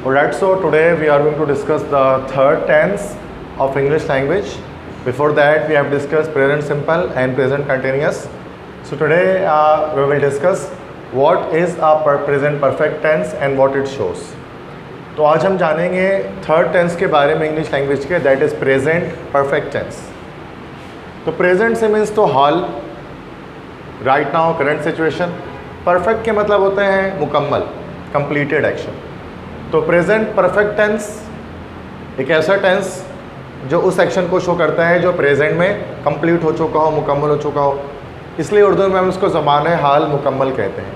Alright, so today we are going to discuss the third tense of English language. Before that, we have discussed present simple and present continuous. So today we will discuss what is a present perfect tense and what it shows. तो आज हम जानेंगे third tense के बारे में English language के, that is present perfect tense. तो present से मीन्स तो हाल, right now, current situation. Perfect के मतलब होते हैं मुकम्मल, कंप्लीटेड एक्शन. तो प्रेजेंट परफेक्ट टेंस एक ऐसा टेंस जो उस एक्शन को शो करता है जो प्रेजेंट में कंप्लीट हो चुका हो, मुकम्मल हो चुका हो. इसलिए उर्दू में हम उसको ज़माने हाल मुकम्मल कहते हैं.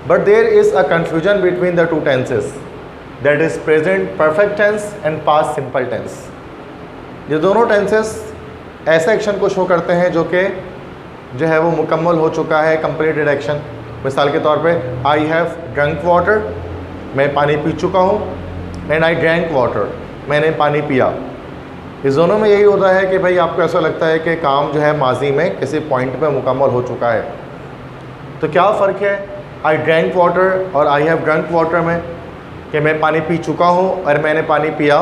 But there is a confusion between the two tenses, that is present perfect tense and past simple tense. ये दोनों टेंसेस ऐसे एक्शन को शो करते हैं जो है वो मुकम्मल हो चुका है, कंप्लीटेड एक्शन. मिसाल के तौर पे आई हैव ड्रंक वाटर, मैं पानी पी चुका हूँ. एंड आई ड्रैंक वाटर, मैंने पानी पिया. इस दोनों में यही होता है कि भाई आपको ऐसा लगता है कि काम जो है माजी में किसी पॉइंट पे मुकम्मल हो चुका है. तो क्या फ़र्क है आई ड्रैंक वाटर और आई हैव ड्रंक वाटर में, कि मैं पानी पी चुका हूँ और मैंने पानी पिया.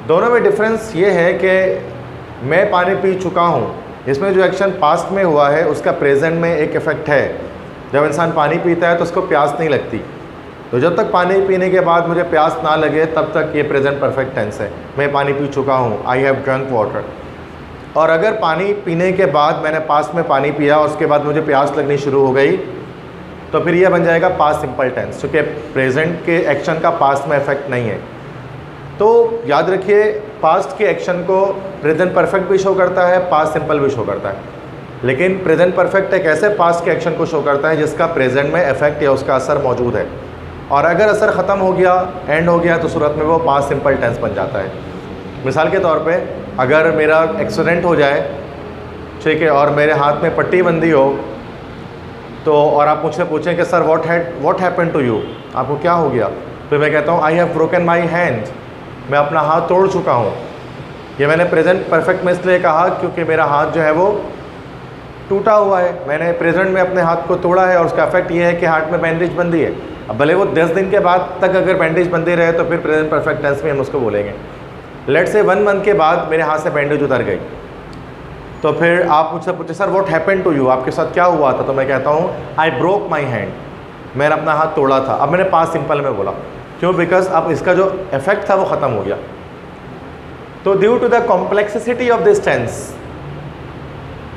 दोनों में डिफरेंस ये है कि मैं पानी पी चुका हूँ, इसमें जो एक्शन पास्ट में हुआ है उसका प्रेजेंट में एक इफ़ेक्ट है. जब इंसान पानी पीता है तो उसको प्यास नहीं लगती. तो जब तक पानी पीने के बाद मुझे प्यास ना लगे तब तक ये प्रेजेंट परफेक्ट टेंस है. मैं पानी पी चुका हूँ, आई हैव ड्रंक वाटर. और अगर पानी पीने के बाद मैंने पास्ट में पानी पिया और उसके बाद मुझे प्यास लगनी शुरू हो गई तो फिर यह बन जाएगा पास्ट सिंपल टेंस, क्योंकि प्रेजेंट के एक्शन का पास्ट में इफेक्ट नहीं है. तो याद रखिए, पास्ट के एक्शन को प्रेजेंट परफेक्ट भी शो करता है, पास्ट सिंपल भी शो करता है. लेकिन प्रेजेंट परफेक्ट एक ऐसे पास्ट के एक्शन को शो करता है जिसका प्रेजेंट में इफेक्ट या उसका असर मौजूद है. और अगर असर ख़त्म हो गया, एंड हो गया, तो सूरत में वो पास्ट सिंपल टेंस बन जाता है. मिसाल के तौर पे अगर मेरा एक्सीडेंट हो जाए, ठीक है, और मेरे हाथ में पट्टी बंदी हो, तो और आप मुझसे पूछें कि sir what happened to you, आपको क्या हो गया, तो मैं कहता हूँ I have broken my hand, मैं अपना हाथ तोड़ चुका हूँ. ये मैंने प्रेजेंट परफेक्ट में इसलिए कहा क्योंकि मेरा हाथ जो है वो टूटा हुआ है. मैंने प्रेजेंट में अपने हाथ को तोड़ा है और उसका इफेक्ट ये है कि हाथ में बैंडेज बंदी है. अब भले वो 10 दिन के बाद तक अगर बैंडेज बंदी रहे तो फिर प्रेजेंट परफेक्ट टेंस में हम उसको बोलेंगे. लेट से 1 मंथ के बाद मेरे हाथ से बैंडेज उतर गई, तो फिर आप मुझसे पूछे sir what happened to you, आपके साथ क्या हुआ था, तो मैं कहता हूँ आई ब्रोक माई हैंड, मैंने अपना हाथ तोड़ा था. अब मैंने पास्ट सिंपल में बोला, क्यों? बिकॉज अब इसका जो इफेक्ट था वो ख़त्म हो गया. तो due to the complexity of this tense,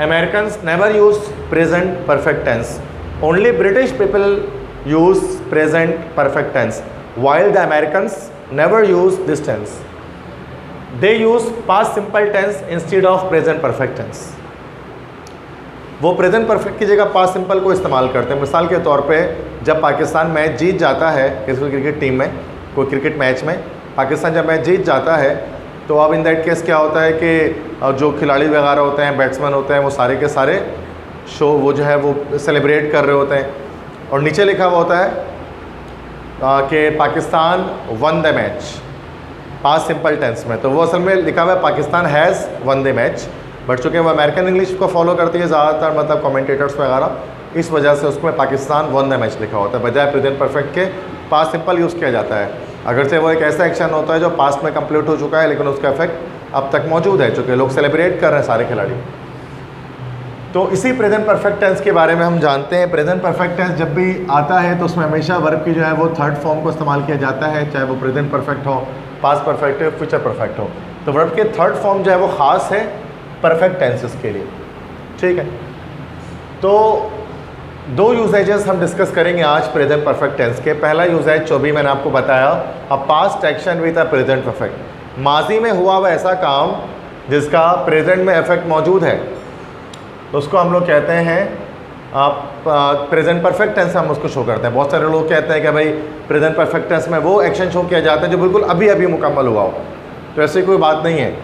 Americans never use present perfect tense. Only British people use present perfect tense, while the Americans never use this tense. They use past simple tense instead of present perfect tense. वो present perfect की जगह past simple को इस्तेमाल करते हैं. मिसाल के तौर पे जब पाकिस्तान मैच जीत जाता है किसी क्रिकेट टीम में, कोई क्रिकेट मैच में पाकिस्तान जब मैच जीत जाता है, तो अब इन दैट केस क्या होता है कि जो खिलाड़ी वगैरह होते हैं, बैट्समैन होते हैं, वो सारे के सारे वो जो है वो सेलिब्रेट कर रहे होते हैं. और नीचे लिखा हुआ होता है कि Pakistan won the match, past simple tense में. तो वो असल में लिखा हुआ है Pakistan has won the match, but चूँकि वो अमेरिकन इंग्लिश को फॉलो करती है ज़्यादातर, मतलब कमेंटेटर्स वगैरह, इस वजह से उसमें पाकिस्तान वन द मैच लिखा होता है, बजाय प्रेजेंट परफेक्ट के पास्ट सिंपल यूज़ किया जाता है. अगर से वो एक ऐसा एक्शन होता है जो पास्ट में कंप्लीट हो चुका है लेकिन उसका इफेक्ट अब तक मौजूद है, चूँकि लोग सेलिब्रेट कर रहे हैं सारे खिलाड़ी. तो इसी प्रेजेंट परफेक्ट टेंस के बारे में हम जानते हैं. प्रेजेंट परफेक्ट टेंस जब भी आता है तो उसमें हमेशा वर्ब की जो है वो थर्ड फॉर्म को इस्तेमाल किया जाता है, चाहे वो प्रेजेंट परफेक्ट हो, पास्ट परफेक्ट हो, फ्यूचर परफेक्ट हो. तो वर्ब के थर्ड फॉर्म जो है वो ख़ास है परफेक्ट टेंसेस के लिए, ठीक है. तो 2 यूजेजेस हम डिस्कस करेंगे आज प्रेजेंट परफेक्ट टेंस के. पहला यूजेज जो भी मैंने आपको बताया, a past action with a present perfect, माजी में हुआ हुआ ऐसा काम जिसका प्रेजेंट में इफेक्ट मौजूद है, तो उसको हम लोग कहते हैं प्रेजेंट परफेक्ट टेंस. हम उसको शो करते हैं. बहुत सारे लोग कहते हैं कि भाई प्रेजेंट परफेक्ट टेंस में वो एक्शन शो किया जाता है जो बिल्कुल अभी अभी मुकम्मल हुआ हो. तो ऐसी कोई बात नहीं है.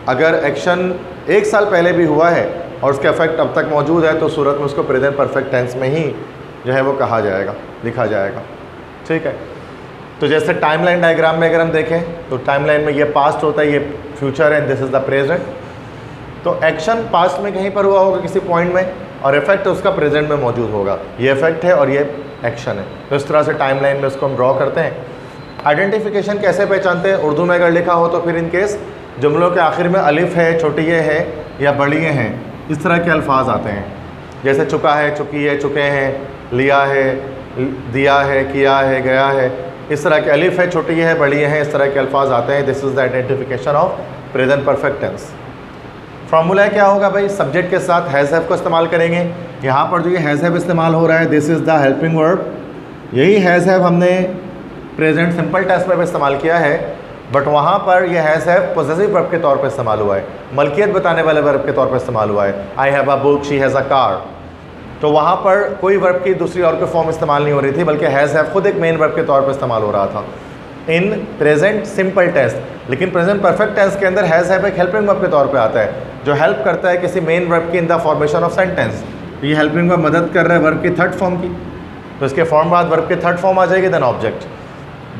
अगर एक्शन 1 साल पहले भी हुआ है और उसका इफेक्ट अब तक मौजूद है तो सूरत में उसको प्रेजेंट परफेक्ट टेंस में ही जो है वो कहा जाएगा, लिखा जाएगा, ठीक है. तो जैसे टाइमलाइन डायग्राम में अगर हम देखें तो टाइमलाइन में ये पास्ट होता है, ये फ्यूचर है, दिस इज़ द प्रेजेंट. तो एक्शन पास्ट में कहीं पर हुआ होगा किसी पॉइंट में और इफेक्ट उसका प्रेजेंट में मौजूद होगा. ये इफेक्ट है और ये एक्शन है। तो इस तरह से टाइमलाइन में उसको हम ड्रॉ करते हैं। आइडेंटिफिकेशन कैसे पहचानते हैं? उर्दू में अगर लिखा हो तो फिर इन केस जुमलों के आखिर में अलिफ है, छोटी ये है या बड़ी ये हैं, इस तरह के अल्फाज आते हैं। जैसे चुका है, चुकी है, चुके हैं, लिया है, दिया है, किया है, गया है, इस तरह के अलिफ है, छोटी है, बड़ी है, इस तरह के अल्फाज आते हैं। This is the identification of present perfect tense. Formula क्या होगा भाई? सब्जेक्ट के साथ हैज़ हैव को इस्तेमाल करेंगे। यहाँ पर जो ये हैज़ हैव इस्तेमाल हो रहा है, this is the helping verb. यही हैज़ हैव हमने प्रेजेंट सिंपल टेंस में भी इस्तेमाल किया है, बट वहाँ पर यह हैज़ हैव पॉसेसिव वर्ब के तौर पर इस्तेमाल हुआ है, मलकियत बताने वाले वर्ब के तौर पर इस्तेमाल हुआ है। I have a book, she has a car. तो वहाँ पर कोई वर्ब की दूसरी और कोई फॉर्म इस्तेमाल नहीं हो रही थी, बल्कि हैज़ हैव खुद एक मेन वर्ब के तौर पर इस्तेमाल हो रहा था इन प्रेजेंट सिंपल टेंस। लेकिन प्रेजेंट परफेक्ट टेंस के अंदर हैज़ हैव एक हेल्पिंग वर्ब के तौर पे आता है, जो हेल्प करता है किसी मेन वर्ब की in the formation of sentence. तो ये हेल्पिंग वर्ब मदद कर रहा है वर्ब की थर्ड फॉर्म की, तो इसके फॉर्म बाद वर्ब की थर्ड फॉर्म आ जाएगी, देन ऑब्जेक्ट।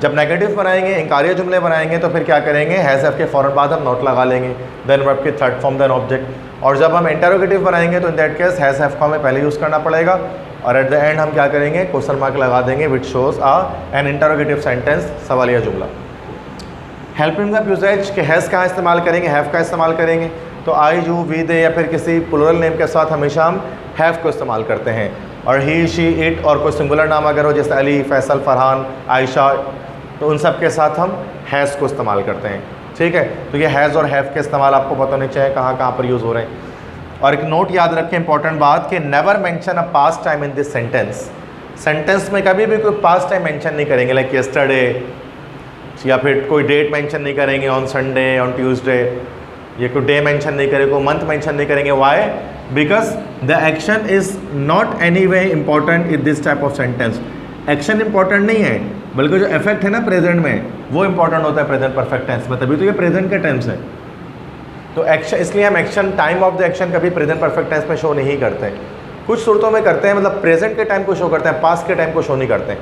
जब नेगेटिव बनाएंगे, इंकारिया जुमले बनाएंगे, तो फिर क्या करेंगे? हैज़ हैव के फ़ौरन बाद हम नोट लगा लेंगे, देन वर्ब की थर्ड फॉर्म, देन ऑब्जेक्ट। और जब हम इंटरोगेटिव बनाएंगे तो in that case has have को हमें पहले यूज़ करना पड़ेगा, और एट द एंड हम क्या करेंगे? क्वेश्चन मार्क लगा देंगे which shows an interrogative sentence, सवालिया जुमला। हेल्पिंग वर्ब यूजेज के हैज़ का इस्तेमाल करेंगे, हैव का इस्तेमाल करेंगे। तो आई, यू, वी, दे या फिर किसी प्लूरल नेम के साथ हमेशा हम हैव को इस्तेमाल करते हैं। और ही, शी, इट और कोई सिंगुलर नाम अगर हो, जैसे अली, फैसल, फरहान, आयशा, तो उन सब के साथ हम हैज़ को इस्तेमाल करते हैं। ठीक है, तो ये हैज़ और हैव के इस्तेमाल आपको पता होने चाहिए कहाँ कहाँ पर यूज़ हो रहे हैं। और एक नोट याद रखें, इंपॉर्टेंट बात, कि never mention a past time in this sentence. Sentence में कभी भी कोई पास्ट टाइम मेंशन नहीं करेंगे, लाइक यस्टरडे, या फिर कोई डेट मेंशन नहीं करेंगे, ऑन संडे, ऑन ट्यूसडे, ये कोई डे मेंशन नहीं करेंगे, कोई मंथ मेंशन नहीं करेंगे। Why? Because the action is not any way important in this type of sentence. Action important नहीं है, बल्कि जो इफेक्ट है ना प्रेजेंट में, वो इंपॉर्टेंट होता है प्रेजेंट परफेक्ट टेंस में, तभी तो ये प्रेजेंट का टेंस है। तो एक्शन, इसलिए हम action, time of the action कभी प्रेजेंट परफेक्ट टेंस में शो नहीं करते। कुछ सूरतों में करते हैं, मतलब प्रेजेंट के टाइम को शो करते हैं, पास्ट के टाइम को शो नहीं करते।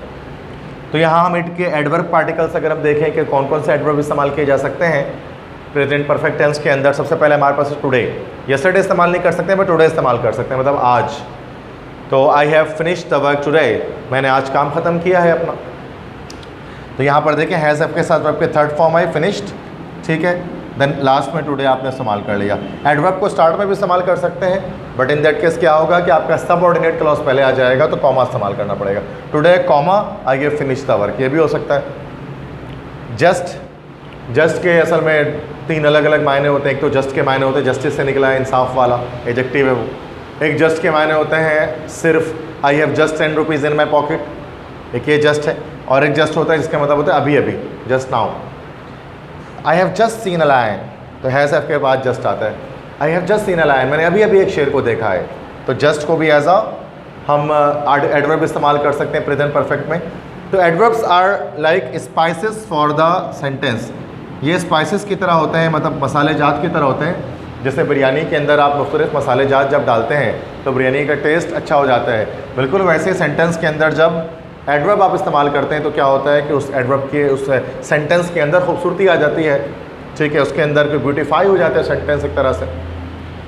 तो यहाँ हम इट के एडवर्ब पार्टिकल्स अगर हम देखें कि कौन कौन से एडवर्ब इस्तेमाल किए जा सकते हैं प्रेजेंट परफेक्ट टेंस के अंदर, सबसे पहले हमारे पास टुडे। यस्टरडे इस्तेमाल नहीं कर सकते, बट टुडे इस्तेमाल कर सकते हैं, मतलब आज। तो I have finished the work today, मैंने आज काम ख़त्म किया है अपना। तो यहाँ पर देखें हैज़ हैव के साथ वर्ब के थर्ड फॉर्म आई, फिनिश्ड। ठीक है, देन लास्ट में टुडे आपने इस्तेमाल कर लिया। एडवर्ब को स्टार्ट में भी इस्तेमाल कर सकते हैं, बट इन दैट केस क्या होगा कि आपका सबऑर्डिनेट क्लॉज पहले आ जाएगा, तो कॉमा इस्तेमाल करना पड़ेगा। Today comma I have finished the work, ये भी हो सकता है। जस्ट के असल में तीन अलग अलग मायने होते हैं। एक तो जस्ट के मायने होते हैं, जस्टिस से निकला है, इंसाफ वाला एडजेक्टिव है वो। एक जस्ट के मायने होते हैं सिर्फ आई have just 10 rupees in my pocket, एक ये जस्ट है। और एक जस्ट होता है जिसका मतलब होता है अभी अभी, just now. I have just seen a lion, तो हैज़ हैव के बाद जस्ट आता है। I have just seen a lion, मैंने अभी अभी एक शेर को देखा है। तो जस्ट को भी एज अ हम एडवर्ब इस्तेमाल कर सकते हैं प्रेजेंट परफेक्ट में। तो adverbs are like spices for the sentence. ये स्पाइसेस की तरह होते हैं, मतलब मसाले जात की तरह होते हैं। जैसे बिरयानी के अंदर आप मुख्तलिफ मसाले जात जब डालते हैं तो बिरयानी का टेस्ट अच्छा हो जाता है, बिल्कुल वैसे सेंटेंस के अंदर जब एडवर्ब आप इस्तेमाल करते हैं तो क्या होता है कि उस एडवर्ब के उस सेंटेंस के अंदर खूबसूरती आ जाती है। ठीक है, उसके अंदर कोई ब्यूटीफाई हो जाता है सेंटेंस एक तरह से।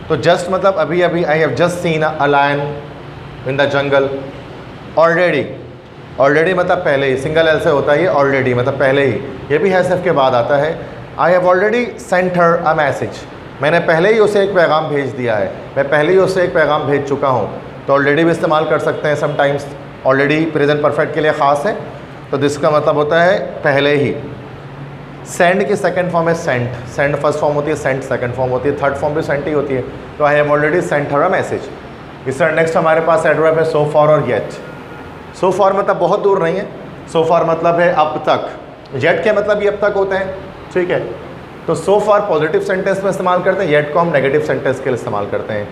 तो जस्ट मतलब अभी अभी, I have just seen a lion in the jungle. Already, already मतलब पहले ही, सिंगल एल से होता है ये ऑलरेडी, मतलब पहले ही। ये भी हैज़ हैव के बाद आता है। I have already sent her a message, मैंने पहले ही उसे एक पैगाम भेज दिया है, मैं पहले ही उसे एक पैगाम भेज चुका हूँ। तो ऑलरेडी भी इस्तेमाल कर सकते हैं समटाइम्स। ऑलरेडी प्रेजेंट परफेक्ट के लिए ख़ास है, तो जिसका मतलब होता है पहले ही। सेंड की सेकंड फॉर्म है सेंट, सेंड फर्स्ट फॉर्म होती है, सेंट सेकंड फॉर्म होती है, थर्ड फॉर्म भी सेंट ही होती है। तो I have already sent her a message. इस तरह नेक्स्ट हमारे पास एडवर्ब है सो फॉर और येट। सो फॉर मतलब बहुत दूर नहीं है, सो फॉर मतलब है अब तक, येट के मतलब ये अब तक होते हैं। ठीक है, तो सो फॉर पॉजिटिव सेंटेंस में इस्तेमाल करते हैं, येट को हम नेगेटिव सेंटेंस के लिए इस्तेमाल करते हैं।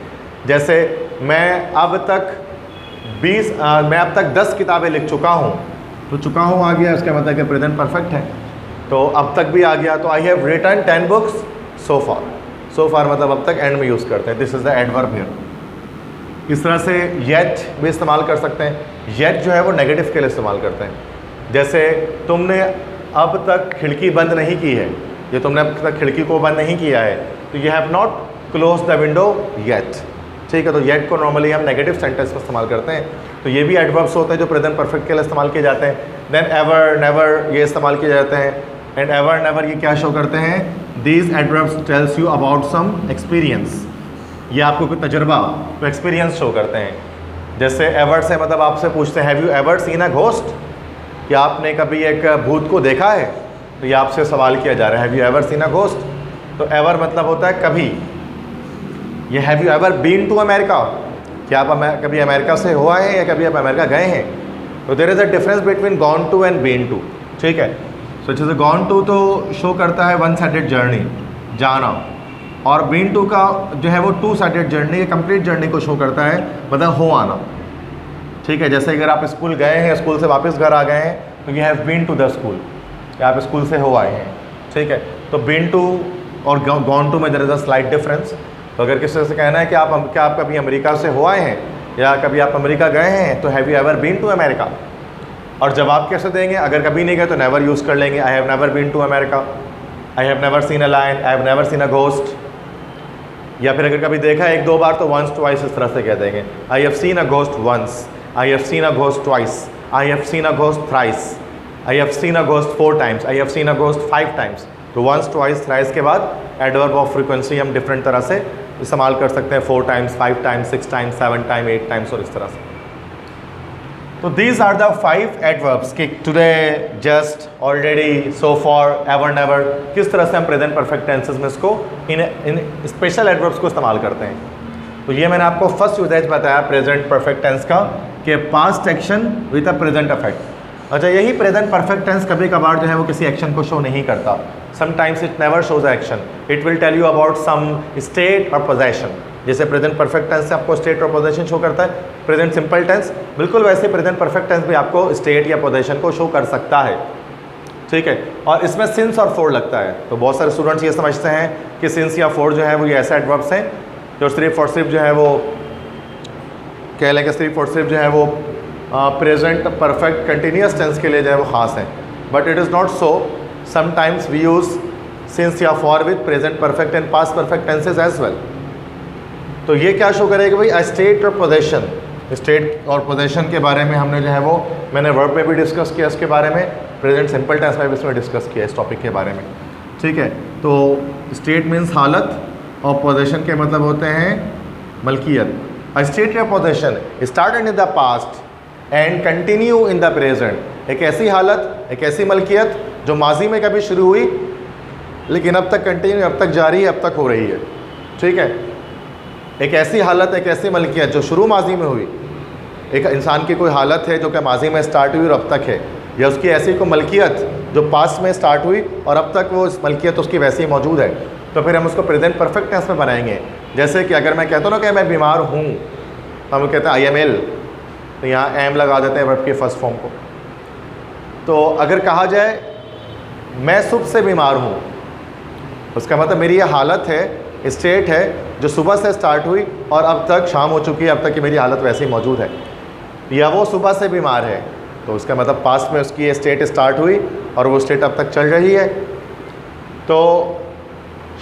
जैसे मैं अब तक 10 किताबें लिख चुका हूँ, तो चुका हूँ आ गया, इसका मतलब कि प्रेजेंट परफेक्ट है। तो अब तक भी आ गया, तो I have written 10 books so far. So far मतलब अब तक एंड में यूज़ करते हैं, this is the adverb here. इस तरह से येट भी इस्तेमाल कर सकते हैं। येट जो है वो नेगेटिव के लिए इस्तेमाल करते हैं। जैसे तुमने अब तक खिड़की बंद नहीं की है, ये तुमने अब तक खिड़की को बंद नहीं किया है, तो you have not close the window yet. ठीक है, तो येट को नॉर्मली हम नेगेटिव सेंटेंस में इस्तेमाल करते हैं, तो ये भी एडवर्ब्स होते हैं जो प्रेजेंट परफेक्ट के लिए इस्तेमाल किए जाते हैं। देन एवर, नेवर ये इस्तेमाल किए जाते हैं, एंड एवर नेवर ये क्या शो करते हैं, these adverbs tells you about some experience, ये आपको कोई तजुर्बा, तो एक्सपीरियंस शो करते हैं। जैसे एवर से मतलब आपसे पूछते हैं have you ever seen a ghost, क्या आपने कभी एक भूत को देखा है, तो ये आपसे सवाल किया जा रहा है have you ever seen a ghost, तो एवर मतलब होता है कभी। ये have you ever been to America, क्या आप कभी अमेरिका से हुआ है या कभी आप अमेरिका गए हैं, तो there is a difference between gone to and been to, ठीक है। सो जैसे गॉन टू तो शो करता है वन साइडेड जर्नी, जाना, और बीन टू का जो है वो two sided journey, complete journey को शो करता है, मतलब हो आना, ठीक है। जैसे अगर आप स्कूल गए हैं, स्कूल से वापस घर आ गए हैं, तो you have been to the school, या आप स्कूल से हो आए हैं, ठीक है। तो बीन टू और गॉन टू में there is a slight difference. तो अगर किसी से कहना है कि आप कभी अमेरिका से हो आए हैं या कभी आप अमेरिका गए हैं, तो have you ever been to America. और जवाब कैसे देंगे, अगर कभी नहीं गए तो नेवर यूज़ कर लेंगे, I have never been to America, I have never seen a lion, I have never seen a ghost. या फिर अगर कभी देखा है एक दो बार तो वंस ट्वाइस इस तरह से कह देंगे, I have seen a ghost once, I have seen a ghost twice, I have seen a ghost thrice, I have seen a ghost 4 times, I have seen a ghost 5 times. तो once twice thrice के बाद adverb of frequency हम different तरह से इस्तेमाल कर सकते हैं, 4 times, 5 times, 6 times, 7 times, 8 times और इस तरह से। तो दीज आर द 5 एडवर्ब्स कि today, just, already, so for, ever never, किस तरह से हम प्रेजेंट परफेक्ट टेंसेस में इसको इन स्पेशल एडवर्ब्स को इस्तेमाल करते हैं। तो ये मैंने आपको फर्स्ट यूजेज बताया प्रेजेंट परफेक्ट टेंस का कि past action with a present affect. अच्छा, यही प्रेजेंट परफेक्ट टेंस कभी कभार जो है वो किसी एक्शन को शो नहीं करता, sometimes it never shows a action, it will tell you about some state और पोजेशन। जैसे प्रेजेंट परफेक्ट टेंस से आपको स्टेट और पोजीशन शो करता है, प्रेजेंट सिंपल टेंस बिल्कुल वैसे प्रेजेंट परफेक्ट टेंस भी आपको स्टेट या पोजीशन को शो कर सकता है, ठीक है। और इसमें सिंस और फॉर लगता है, तो बहुत सारे स्टूडेंट्स ये समझते हैं कि सिंस या फॉर जो है वो ये ऐसे एडवर्ब्स हैं जो सिर्फ और सिर्फ जो है वो कह लें कि सिर्फ और सिर्फ जो है वो प्रेजेंट परफेक्ट कंटिन्यूस टेंस के लिए जो है वो ख़ास हैं, but it is not so. Sometimes we use since या for with present perfect and past perfect tenses as well. तो ये क्या शो करेगा भाई, अ स्टेट और पोजीशन। स्टेट और पोजीशन के बारे में हमने जो है वो मैंने वर्ब में भी डिस्कस किया, इसके बारे में प्रेजेंट सिंपल टेंस में भी इसमें डिस्कस किया इस टॉपिक के बारे में, ठीक है। तो स्टेट मीन्स हालत और पोजीशन के मतलब होते हैं मलकियत। अ स्टेट या position started in the past and continue in the present, एक ऐसी हालत, एक ऐसी मलकियत जो माजी में कभी शुरू हुई लेकिन अब तक कंटिन्यू, अब तक जारी है, अब तक हो रही है, ठीक है। एक ऐसी हालत, एक ऐसी मलकियत जो शुरू माजी में हुई, एक इंसान की कोई हालत है जो कि माजी में स्टार्ट हुई और अब तक है, या उसकी ऐसी कोई मलकियत जो पास्ट में स्टार्ट हुई और अब तक वो इस मलकियत उसकी वैसी ही मौजूद है, तो फिर हम उसको प्रेजेंट परफेक्ट टेंस में बनाएंगे। जैसे कि अगर मैं कहता हूँ ना कि मैं बीमार हूँ, तो हम कहते हैं आई एम इल, तो यहाँ एम लगा देते हैं वर्ब के फर्स्ट फॉर्म को। तो अगर कहा जाए मैं सुबह से बीमार हूँ, उसका मतलब मेरी ये हालत है, स्टेट है जो सुबह से स्टार्ट हुई और अब तक शाम हो चुकी है, अब तक की मेरी हालत वैसे ही मौजूद है। या वो सुबह से बीमार है, तो उसका मतलब पास्ट में उसकी ये स्टेट स्टार्ट हुई और वो स्टेट अब तक चल रही है। तो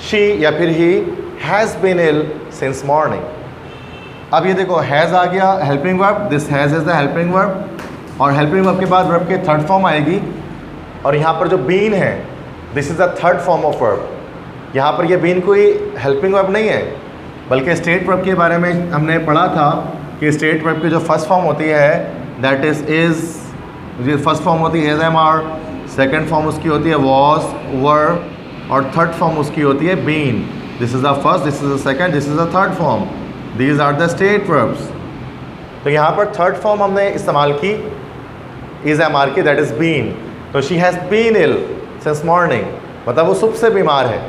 शी या फिर he has been ill since morning. अब ये देखो हैज़ आ गया helping verb, this has is the helping verb, और हेल्पिंग वर्ब के बाद वर्ब के थर्ड फॉर्म आएगी, और यहाँ पर जो बीन है this is the third form of verb. यहाँ पर ये बीन कोई हेल्पिंग वर्ब नहीं है, बल्कि स्टेट वर्ब के बारे में हमने पढ़ा था कि स्टेट वर्ब की जो फर्स्ट फॉर्म होती है दैट इज़, फर्स्ट फॉर्म होती है एम आर, सेकेंड फॉर्म उसकी होती है वॉज, वर, और थर्ड फॉर्म उसकी होती है been. This is the first, this is the second, this is the third form, these are the state verbs. तो यहाँ पर थर्ड फॉर्म हमने इस्तेमाल की इज़ एम आर की, दैट इज़ बीन। तो she has been ill since morning, मतलब वो सुबह से बीमार है,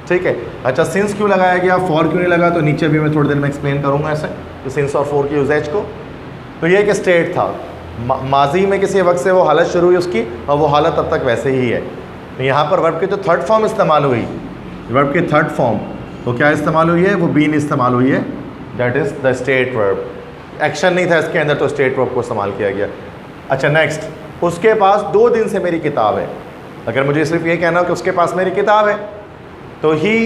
ठीक है। अच्छा, सिंस क्यों लगाया गया, फॉर क्यों नहीं लगा, तो नीचे भी मैं थोड़ी देर में एक्सप्लेन करूँगा ऐसे कि सिंस और फॉर की यूजेज को। तो ये एक स्टेट था, माजी में किसी वक्त से वो हालत शुरू हुई उसकी और वो हालत अब तक वैसे ही है। तो यहाँ पर वर्ब की जो थर्ड फॉर्म इस्तेमाल हुई, वर्ब की थर्ड फॉर्म, तो क्या इस्तेमाल हुई है, वो बीन इस्तेमाल हुई है, that is the state verb. Action नहीं था इसके अंदर, तो स्टेट वर्ब को इस्तेमाल किया गया। अच्छा नेक्स्ट, उसके पास 2 दिन से मेरी किताब है। अगर मुझे सिर्फ ये कहना हो कि उसके पास मेरी किताब है, तो he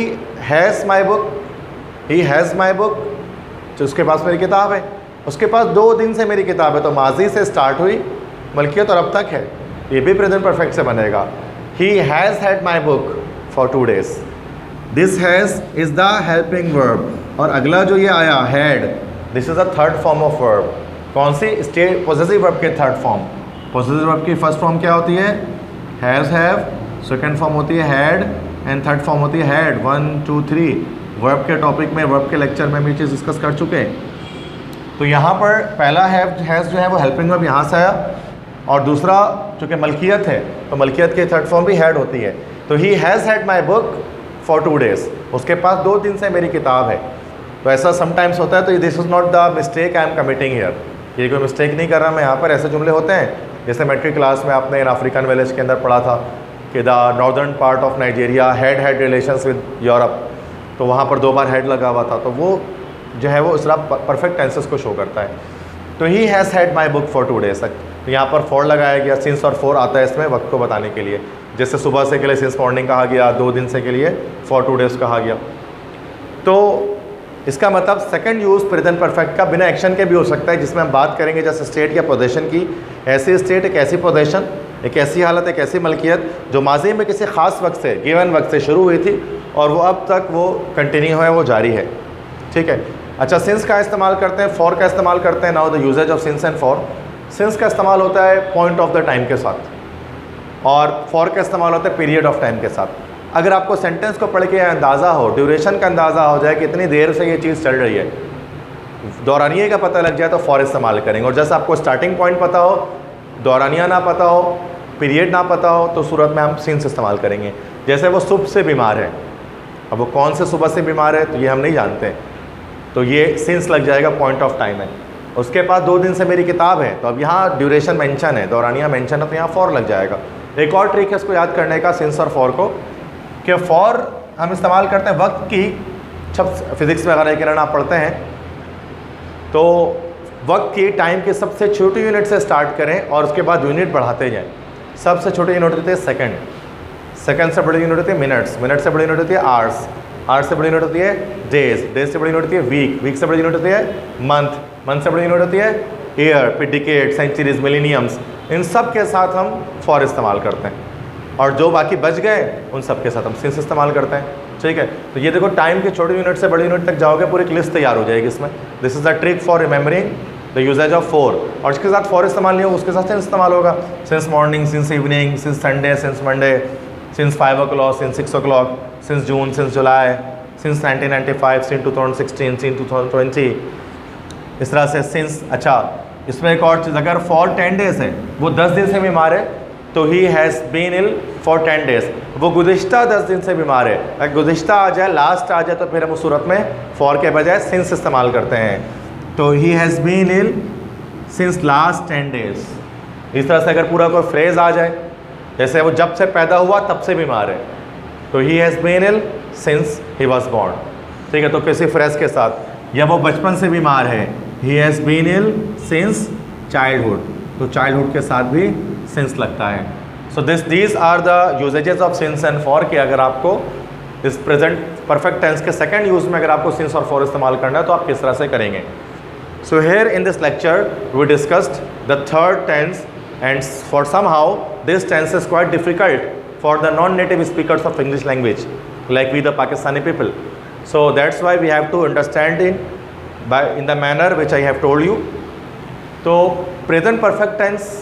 has my book, he has my book, तो उसके पास मेरी किताब है, उसके पास 2 दिन से मेरी किताब है, तो माजी से स्टार्ट हुई मलकियत और अब तक है, ये भी प्रेजेंट परफेक्ट से बनेगा। He has had my book for 2 days, this has is the helping verb. और अगला जो ये आया had, this is the third form of verb. कौन सी? स्टेट पॉसेसिव वर्ब के थर्ड फॉर्म। पॉसेसिव वर्ब की फर्स्ट फॉर्म क्या होती है? हैज़ हैव, सेकंड फॉर्म होती है हैड एंड थर्ड फॉर्म होती है हैड। 1 2 3 वर्ब के टॉपिक में, वर्ब के लेक्चर में भी चीज़ डिस्कस कर चुके हैं। तो यहाँ पर पहला हैज़ जो है वो हेल्पिंग वर्ब यहाँ से आया, और दूसरा चूँकि मलकियत है तो मलकियत की थर्ड फॉर्म भी हैड होती है। तो he has had my book for 2 days, उसके पास 2 दिन से मेरी किताब है। तो ऐसा समटाइम्स होता है, तो this is not the mistake I am committing here, ये कोई मिस्टेक नहीं कर रहा मैं यहाँ पर। ऐसे जुमले होते हैं जैसे मैट्रिक क्लास में आपने इन अफ्रीकन विलेज के अंदर पढ़ा था कि the northern part of Nigeria had relations with Europe, तो वहाँ पर 2 बार हैड लगा हुआ था, तो वो जो है वो इस तरह परफेक्ट टेंसेस को शो करता है। तो he has had my book for 2 days, तो यहाँ पर फॉर लगाया गया, सिंस और फॉर आता है इसमें वक्त को बताने के लिए। जैसे सुबह से के लिए सिंस मॉर्निंग कहा गया, 2 दिन से के लिए फॉर 2 days कहा गया। तो इसका मतलब सेकंड यूज़ प्रेजेंट परफेक्ट का बिना एक्शन के भी हो सकता है, जिसमें हम बात करेंगे जैसे स्टेट या पोजीशन की। ऐसी स्टेट एक ऐसी पोजीशन, एक ऐसी हालत, एक ऐसी मलकियत जो माजी में किसी ख़ास वक्त से, गिवन वक्त से शुरू हुई थी और वो अब तक वो कंटिन्यू है, वो जारी है। ठीक है। अच्छा, सिंस का इस्तेमाल करते हैं, फॉर का इस्तेमाल करते हैं। Now the uses of since and for. Since का इस्तेमाल होता है पॉइंट ऑफ द टाइम के साथ, और फॉर का इस्तेमाल होता है पीरियड ऑफ टाइम के साथ। अगर आपको सेंटेंस को पढ़ के अंदाज़ा हो, ड्यूरेशन का अंदाज़ा हो जाए कि इतनी देर से ये चीज़ चल रही है, दौरानिये का पता लग जाए तो फॉर इस्तेमाल करेंगे। और जैसे आपको स्टार्टिंग पॉइंट पता हो, दौरानिया ना पता हो, पीरियड ना पता हो, तो सूरत में हम सिंस इस्तेमाल करेंगे। जैसे वो सुबह से बीमार है, अब वो कौन से सुबह से बीमार है तो ये हम नहीं जानते, तो ये सिंस लग जाएगा, पॉइंट ऑफ टाइम है। उसके पास 2 दिन से मेरी किताब है, तो अब यहाँ ड्यूरेशन मेंशन है, दौरानिया मेंशन है, तो यहाँ फॉर लग जाएगा। एक और ट्रिक है इसको याद करने का, सिंस और फॉर को, कि फॉर हम इस्तेमाल करते हैं वक्त की, जब फिज़िक्स वगैरह के आप पढ़ते हैं तो वक्त की, टाइम की सबसे छोटी यूनिट से स्टार्ट करें और उसके बाद यूनिट बढ़ाते जाएं। सबसे छोटी यूनिट होती है सेकंड, सेकंड से बड़ी यूनिट होती है मिनट्स, मिनट से बड़ी यूनिट होती है आवर्स, आवर्स से बड़ी यूनिट होती है डेज, डेज से बड़ी यूनिट होती है वीक, वीक से बड़ी यूनिट होती है मंथ, मंथ से बड़ी यूनिट होती है ईयर, फिर डिकेड, सेंचुरीज, मिलेनियम्स। इन सब के साथ हम फॉर इस्तेमाल करते हैं, और जो बाकी बच गए उन सब के साथ हम सिंस इस्तेमाल करते हैं। ठीक है। तो ये देखो, टाइम की छोटी यूनिट से बड़ी यूनिट तक जाओगे, पूरी एक लिस्ट तैयार हो जाएगी इसमें। This is the trick for remembering the uses of for. और इसके साथ फॉर इस्तेमाल नहीं होगा, उसके साथ सिंस इस्तेमाल होगा। Since morning, since evening, since Sunday, since Monday, since 5 o'clock, since 6 o'clock, since June, since जुलाई, सिंस 1995, सिंस 2016, सिंस 2020, इस तरह से सिंस। अच्छा, इसमें एक और चीज़, अगर फॉर 10 days है, वो 10 दिन से बीमार है, तो he has been ill for 10 days, वो गुज़िश्ता 10 दिन से बीमार है। अगर गुज़िश्ता आ जाए, लास्ट आ जाए, तो फिर हम उस सूरत में फॉर के बजाय सिंस इस्तेमाल करते हैं। तो he has been ill since last 10 days। इस तरह से अगर पूरा कोई फ्रेज़ आ जाए, जैसे वो जब से पैदा हुआ तब से बीमार है, तो he has been ill since he was born. ठीक है। तो किसी फ्रेज़ के साथ, या वो बचपन से बीमार है, he has been ill since childhood, तो चाइल्डहुड के साथ भी सिंस लगता है। So these are the usages of since and for, कि अगर आपको इस प्रेजेंट परफेक्ट टेंस के सेकंड यूज़ में अगर आपको सिंस और फॉर इस्तेमाल करना है तो आप किस तरह से करेंगे। So here in this lecture we discussed the third tense, and for somehow this tense is quite difficult for the non native speakers of English language like we the Pakistani people. So that's why we have to understand in the manner which I have told you. तो present perfect tense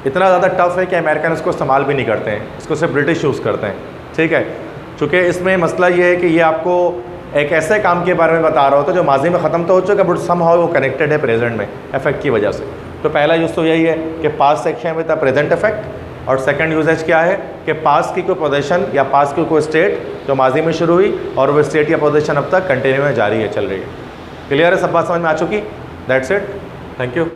इतना ज़्यादा tough है कि American इसको इस्तेमाल भी नहीं करते हैं, इसको सिर्फ ब्रिटिश यूज़ करते हैं। ठीक है। चूँकि इसमें मसला ये है कि ये आपको एक ऐसे काम के बारे में बता रहा होता है जो माजी में ख़त्म तो हो चुका, बट समहाउ वो कनेक्टेड है प्रेजेंट में इफेक्ट की वजह से। तो पहला यूज़ तो यही है कि past section with the present effect, और सेकंड यूजेज क्या है कि पास्ट की कोई पोजीशन या पास्ट की कोई स्टेट जो माजी में शुरू हुई और वो स्टेट या पोजीशन अब तक कंटिन्यू में जारी है, चल रही है। क्लियर है? सब बात समझ में आ चुकी? That's it. Thank you.